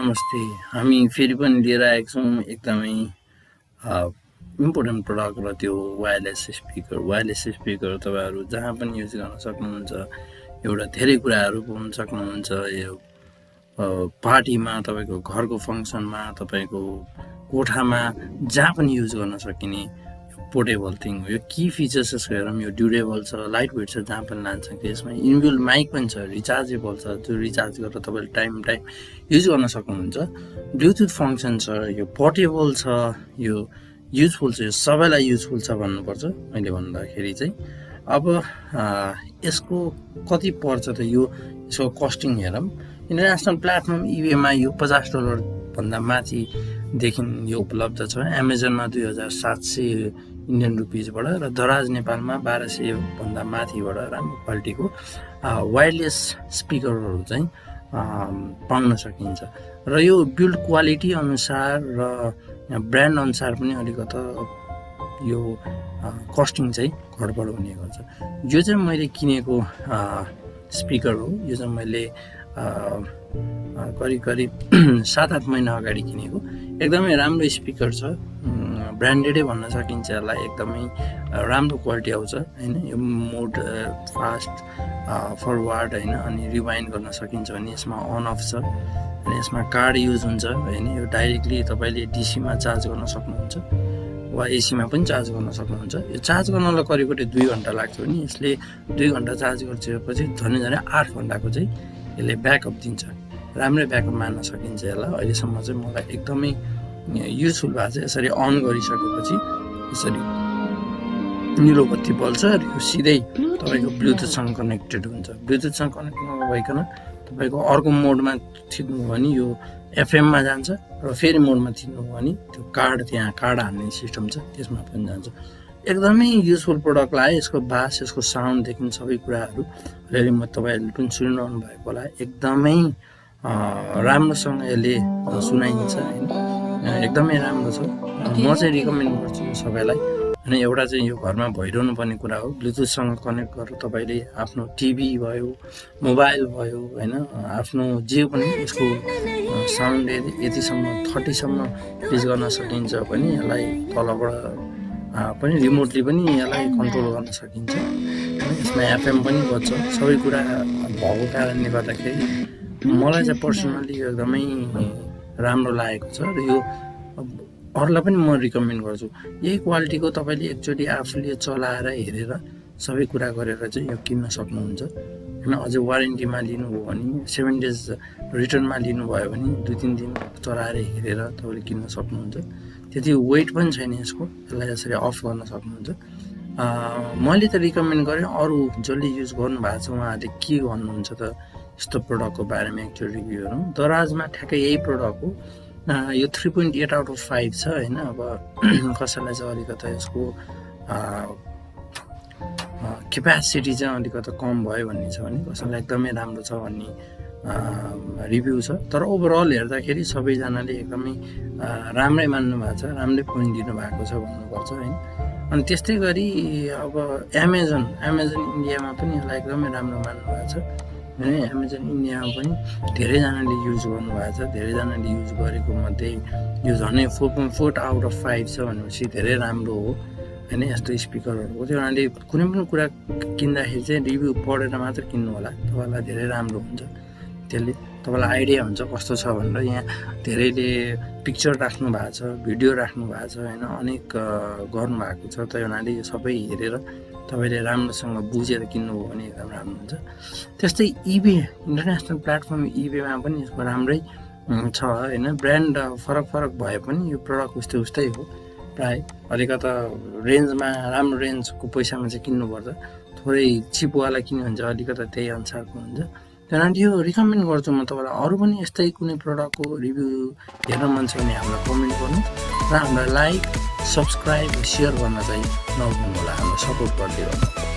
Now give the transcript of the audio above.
नमस्ते। हामी फेरि पनि लिएर आएका छौँ एकदमै इम्पोर्टेन्ट प्रडक्ट र त्यो वायरलेस स्पिकर तपाईँहरू जहाँ पनि युज गर्न सक्नुहुन्छ। एउटा धेरै कुराहरू पाउन सक्नुहुन्छ। यो पार्टीमा, तपाईँको घरको फङ्सनमा, तपाईँको कोठामा जहाँ पनि युज गर्न सकिने पोर्टेबल थिङ हो। यो की फिचर्स यसको हेरौँ, यो ड्युरेबल छ, लाइट वेट छ, जहाँ पनि लान्छ कि। यसमा इनबिल्ट माइक पनि छ, रिचार्जेबल छ, जो रिचार्ज गरेर तपाईँले टाइम युज गर्न सक्नुहुन्छ। ब्लुटुथ फङ्सन छ, यो पोर्टेबल छ, यो युजफुल छ, यो सबैलाई युजफुल छ भन्नुपर्छ मैले भन्दाखेरि चाहिँ। अब यसको कति पर्छ त यसको कस्टिङ हेरौँ। इन्टरनेसनल प्लेटफर्म इबेमा यो $50 भन्दा माथिदेखि यो उपलब्ध छ। एमाजोनमा 2700 इन्डियन रुपिजबाट र दराज नेपालमा 1200 भन्दा माथिबाट राम्रो क्वालिटीको वायरलेस स्पिकरहरू चाहिँ पाउन सकिन्छ। र यो बिल्ड क्वालिटी अनुसार र ब्रान्ड अनुसार पनि अलिकति यो कस्टिङ चाहिँ घटबड हुने गर्छ। यो चाहिँ मैले किनेको स्पिकर हो। यो चाहिँ मैले करिब 7-8 महिना अगाडि किनेको। एकदमै राम्रो स्पिकर छ, ब्रान्डेडै भन्न सकिन्छ यसलाई। एकदमै राम्रो क्वालिटी आउँछ हैन। यो मोड फास्ट फरवर्ड हैन, अनि रिवाइन्ड गर्न सकिन्छ भने यसमा अन अफ छ। अनि यसमा कार्ड युज हुन्छ हैन। यो डाइरेक्टली तपाईँले डीसीमा चार्ज गर्न सक्नुहुन्छ वा एसीमा पनि चार्ज गर्न सक्नुहुन्छ। यो चार्ज गर्नलाई करिब 2 घन्टा लाग्छ भने यसले 2 घन्टा चार्ज गरिसकेपछि झन् 8 घन्टाको चाहिँ यसले ब्याकअप दिन्छ। राम्रै ब्याकअप मान्न सकिन्छ यसलाई। अहिलेसम्म चाहिँ मलाई एकदमै युजफुल भएको छ। यसरी अन गरिसकेपछि यसरी निलो बत्ती बल्छ र यो सिधै तपाईँको ब्लुटुथसँग कनेक्टेड हुन्छ। ब्लुटुथसँग कनेक्ट नभइकन तपाईँको अर्को मोडमा थिच्नुभयो भने यो एफएममा जान्छ र फेरि मोडमा थिच्नुभयो भने त्यो त्यहाँ कार्ड हान्ने सिस्टम छ, त्यसमा पनि जान्छ। एकदमै युजफुल प्रडक्ट लाग्यो। यसको बास, यसको साउन्डदेखि सबै कुराहरू अहिले तपाईँहरूले पनि सुनिरहनु भएको होला। एकदमै राम्रोसँग यसले सुनाइन्छ होइन। एकदमै राम्रो छ। म चाहिँ रिकमेन्ड गर्छु सबैलाई। अनि एउटा चाहिँ यो घरमा भइरहनु पर्ने कुरा हो। ब्लुटुथसँग कनेक्ट गरेर तपाईँले आफ्नो टिभी भयो, मोबाइल भयो होइन, आफ्नो जे पनि यसको साउन्ड यतिसम्म 30सम्म रिच गर्न सकिन्छ भने यसलाई तलबाट पनि रिमोटली पनि यसलाई कन्ट्रोल गर्न सकिन्छ। यसमा एफएम पनि बज्छ। सबै कुरा भएको कारणले गर्दाखेरि मलाई चाहिँ पर्सनली एकदमै राम्रो लागेको छ। र यो अरूलाई पनि म रिकमेन्ड गर्छु। यही क्वालिटीको तपाईँले एकचोटि आफूले चलाएर हेरेर सबै कुरा गरेर चाहिँ यो किन्न सक्नुहुन्छ होइन। अझै वारेन्टीमा लिनुभयो भने 7 days रिटर्नमा लिनुभयो भने 2-3 दिन चलाएर हेरेर तपाईँले किन्न सक्नुहुन्छ। त्यति वेट पनि छैन यसको। यसलाई यसरी अफ गर्न सक्नुहुन्छ। मैले त रिकमेन्ड गरेँ। अरू जसले युज गर्नुभएको छ उहाँहरूले के भन्नुहुन्छ त यस्तो प्रडक्टको बारेमा एकचोटि रिभ्यू हेरौँ। दराजमा ठ्याक्कै यही प्रडक्ट हो। यो 3.8 out of 5 छ होइन। अब कसैलाई चाहिँ अलिकति यसको क्यापेसिटी चाहिँ अलिकति कम भयो भन्ने छ भने, कसैलाई एकदमै राम्रो छ भन्ने रिभ्यू छ। तर ओभरअल हेर्दाखेरि सबैजनाले एकदमै राम्रै मान्नु भएको छ, राम्रै पोइन्ट दिनुभएको छ भन्नुपर्छ होइन। अनि त्यस्तै गरी अब एमाजोन इन्डियामा पनि यसलाई एकदमै राम्रो मान्नु भएको छ होइन। एमाजोन इन्डियामा पनि धेरैजनाले युज गर्नुभएको छ। धेरैजनाले युज गरेको मध्ये यो झन्डै 4.4 out of 5 छ भनेपछि धेरै राम्रो हो होइन। यस्तो स्पिकरहरू हो। त्यो हुनाले कुनै पनि कुरा किन्दाखेरि चाहिँ रिभ्यू पढेर मात्र किन्नु होला। तपाईँलाई धेरै राम्रो हुन्छ। त्यसले तपाईँलाई आइडिया हुन्छ कस्तो छ भनेर। यहाँ धेरैले पिक्चर राख्नु भएको छ, भिडियो राख्नु भएको छ होइन, अनेक गर्नुभएको छ। त्यो हुनाले यो सबै हेरेर तपाईँले राम्रोसँग बुझेर किन्नुभयो भने एकदम राम्रो हुन्छ। त्यस्तै इबे, इन्टरनेसनल प्लेटफर्म इबेमा पनि यसको राम्रै छ होइन। ब्रान्ड फरक भए पनि यो प्रडक्ट उस्तै हो। प्राय अलिकता रेन्जमा, राम्रो रेन्जको पैसामा चाहिँ किन्नुपर्छ। थोरै चिपवाला किन्यो भने चाहिँ अलिकता त्यही अनुसारको हुन्छ। त्यहाँदेखि यो रिकमेन्ड गर्छु म तपाईँलाई। अरू पनि यस्तै कुनै प्रडक्टको रिभ्यू हेर्न मन छ भने हामीलाई कमेन्ट गर्नु र हामीलाई लाइक, सब्सक्राइब, सेयर गर्न चाहिँ नभुल्नु होला। हामीलाई सपोर्ट गर्दै गर्नु।